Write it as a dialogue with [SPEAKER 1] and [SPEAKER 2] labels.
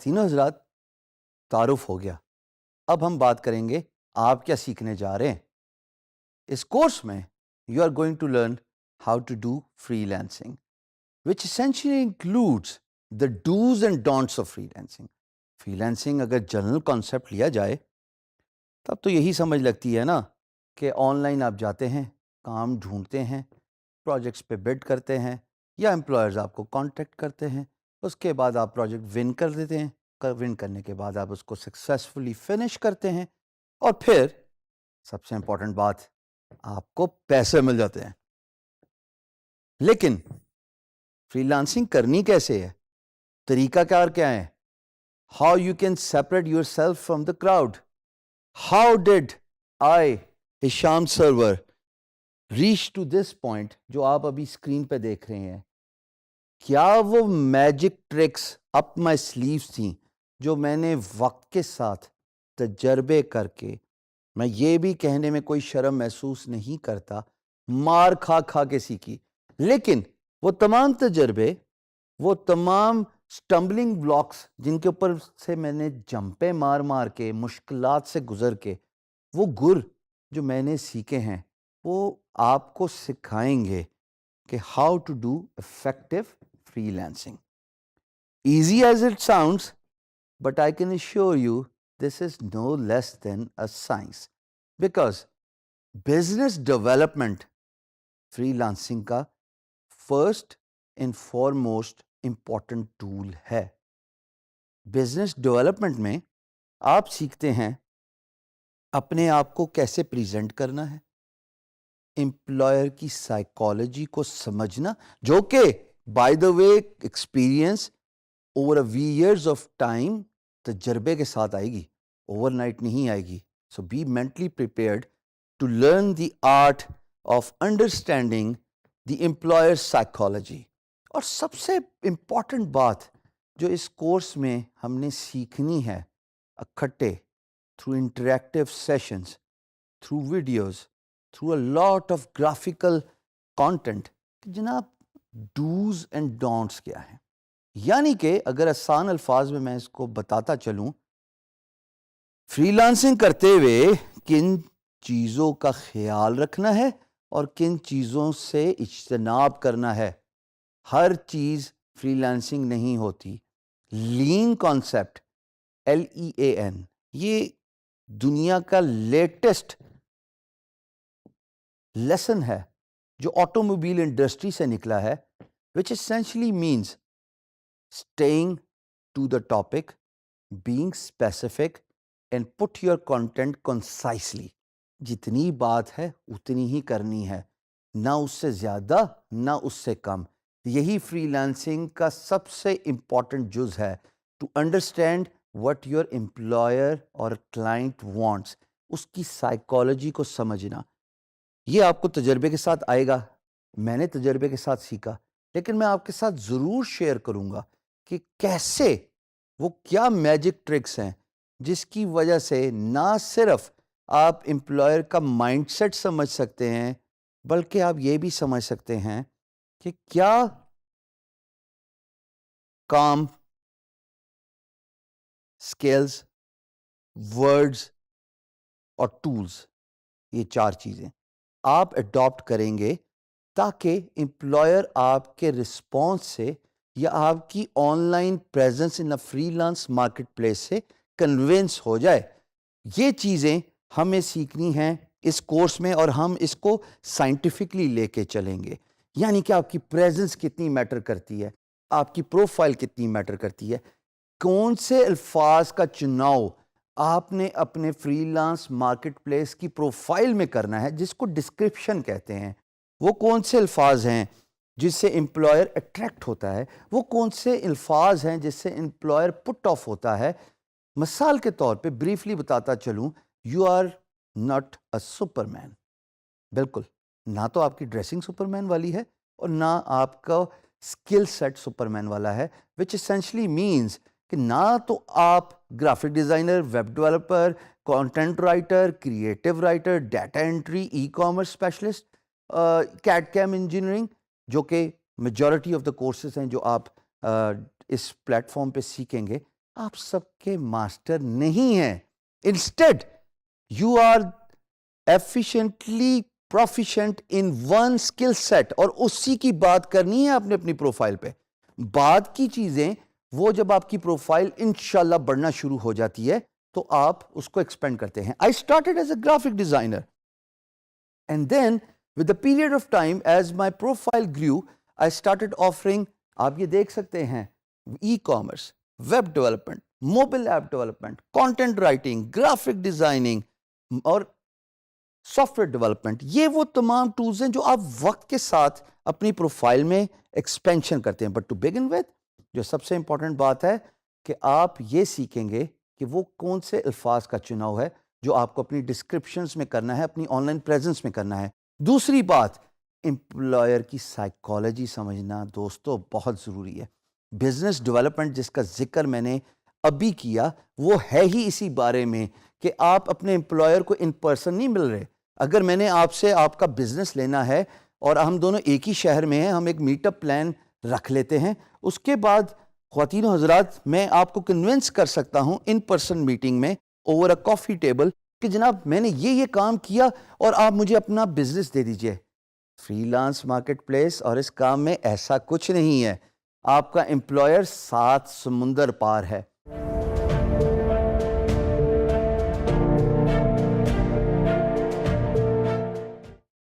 [SPEAKER 1] خواتین و حضرات، تعارف ہو گیا. اب ہم بات کریں گے آپ کیا سیکھنے جا رہے ہیں. اس کورس میں you are going to learn how to do freelancing which essentially includes the dos and don'ts of freelancing. Freelancing اگر جنرل کانسیپٹ لیا جائے تب تو یہی سمجھ لگتی ہے نا کہ آن لائن آپ جاتے ہیں، کام ڈھونڈتے ہیں، پروجیکٹس پہ بڈ کرتے ہیں یا امپلائرز آپ کو کانٹیکٹ کرتے ہیں، اس کے بعد آپ پروجیکٹ ون کر دیتے ہیں. ون کرنے کے بعد آپ اس کو سکسیسفلی فنش کرتے ہیں اور پھر سب سے امپورٹنٹ بات، آپ کو پیسے مل جاتے ہیں. لیکن فری لانسنگ کرنی کیسے ہے؟ طریقہ کار کیا ہے؟ How you can separate yourself from the crowd. How did I Hisham Sarwar reach to this point جو آپ ابھی اسکرین پہ دیکھ رہے ہیں؟ کیا وہ میجک ٹرکس اپ مائی سلیوز تھیں جو میں نے وقت کے ساتھ تجربے کر کے، میں یہ بھی کہنے میں کوئی شرم محسوس نہیں کرتا، مار کھا کھا کے سیکھی. لیکن وہ تمام تجربے، وہ تمام سٹمبلنگ بلاکس جن کے اوپر سے میں نے جمپیں مار مار کے، مشکلات سے گزر کے، وہ گر جو میں نے سیکھے ہیں، وہ آپ کو سکھائیں گے کہ how to do effective freelancing. Easy as it sounds, but I can assure you this is no less than a science, because business development freelancing کا first and foremost important tool ہے. Business development میں آپ سیکھتے ہیں اپنے آپ کو کیسے پریزنٹ کرنا ہے، امپلائر کی سائیکالوجی کو سمجھنا، جو کہ by the way experience over years of time, تجربے کے ساتھ آئے گی، اوور نائٹ نہیں آئے گی. So be mentally prepared to learn the art of understanding the umpire psychology. اور سب سے امپورٹنٹ بات جو اس کورس میں ہم نے سیکھنی ہے اکٹھے، through interactive sessions, through videos, through a lot of graphical content, جناب ڈوز اینڈ ڈونٹس کیا ہیں. یعنی کہ اگر آسان الفاظ میں اس کو بتاتا چلوں، فری لانسنگ کرتے ہوئے کن چیزوں کا خیال رکھنا ہے اور کن چیزوں سے اجتناب کرنا ہے. ہر چیز فری لانسنگ نہیں ہوتی. لین کانسیپٹ، LEAN، یہ دنیا کا لیٹسٹ لیسن ہے جو آٹوموبائل انڈسٹری سے نکلا ہے، which essentially means staying to the topic, being specific, and put your content concisely. جتنی بات ہے اتنی ہی کرنی ہے، نہ اس سے زیادہ نہ اس سے کم. یہی فری لانسنگ کا سب سے امپورٹنٹ جز ہے، to understand what your employer اور client wants، اس کی سائیکالوجی کو سمجھنا. یہ آپ کو تجربے کے ساتھ آئے گا، میں نے تجربے کے ساتھ سیکھا، لیکن میں آپ کے ساتھ ضرور شیئر کروں گا کہ کیسے، وہ کیا میجک ٹرکس ہیں جس کی وجہ سے نہ صرف آپ امپلائر کا مائنڈ سیٹ سمجھ سکتے ہیں، بلکہ آپ یہ بھی سمجھ سکتے ہیں کہ کیا کام، اسکلز، ورڈز اور ٹولز، یہ چار چیزیں آپ اڈاپٹ کریں گے تاکہ امپلائر آپ کے رسپانس سے یا آپ کی on line presence in free lance market place سے کنونس ہو جائے. یہ چیزیں ہمیں سیکھنی ہیں اس کورس میں، اور ہم اس کو سائنٹیفکلی لے کے چلیں گے. یعنی کہ آپ کی پریزنس کتنی میٹر کرتی ہے، آپ کی پروفائل کتنی میٹر کرتی ہے، کون سے الفاظ کا چناؤ آپ نے اپنے فری لانس مارکیٹ پلیس کی پروفائل میں کرنا ہے، جس کو ڈسکرپشن کہتے ہیں. وہ کون سے الفاظ ہیں جس سے امپلائر اٹریکٹ ہوتا ہے، وہ کون سے الفاظ ہیں جس سے امپلائر پٹ آف ہوتا ہے. مثال کے طور پہ بریفلی بتاتا چلوں، you are not a superman. بالکل، نہ تو آپ کی ڈریسنگ سپر مین والی ہے اور نہ آپ کا اسکل سیٹ سپر مین والا ہے، وچ اسینشلی مینس کہ نہ تو آپ graphic designer, web developer, content writer, creative writer, data entry, e commerce specialist, CAD CAM engineering, جو کہ میجورٹی آف دا کورسز ہیں جو آپ اس پلیٹ فارم پہ سیکھیں گے. آپ سب کے ماسٹر نہیں ہیں. Instead, you are efficiently proficient in one skill set, اور اسی کی بات کرنی ہے آپ نے اپنی پروفائل پہ. بعد کی چیزیں وہ جب آپ کی پروفائل انشاءاللہ بڑھنا شروع ہو جاتی ہے تو آپ اس کو ایکسپینڈ کرتے ہیں. I started as a graphic designer, and then with the period of time as my profile grew, I started offering, آپ یہ دیکھ سکتے ہیں, e commerce, web development, mobile app development, content writing, graphic designing اور soft where development. یہ وہ تمام tools ہیں جو آپ وقت کے ساتھ اپنی پروفائل میں ایکسپینشن کرتے ہیں. بٹ ٹو بگن ود, جو سب سے امپورٹنٹ بات ہے کہ آپ یہ سیکھیں گے کہ وہ کون سے الفاظ کا چناؤ ہے جو آپ کو اپنی ڈسکرپشنز میں کرنا ہے, اپنی آن لائن پریزنس میں کرنا ہے. دوسری بات, امپلائر کی سائیکالوجی سمجھنا دوستو بہت ضروری ہے. بزنس ڈیولپمنٹ جس کا ذکر میں نے ابھی کیا وہ ہے ہی اسی بارے میں کہ آپ اپنے امپلائر کو ان پرسن نہیں مل رہے. اگر میں نے آپ سے آپ کا بزنس لینا ہے اور ہم دونوں ایک ہی شہر میں ہیں, ہم ایک میٹ اپ پلان رکھ لیتے ہیں, اس کے بعد خواتین و حضرات میں آپ کو کنونس کر سکتا ہوں ان پرسن میٹنگ میں اوور اے کافی ٹیبل کہ جناب میں نے یہ کام کیا اور آپ مجھے اپنا بزنس دے دیجئے. فری لانس مارکیٹ پلیس اور اس کام میں ایسا کچھ نہیں ہے. آپ کا امپلائر 7 سمندر پار ہے.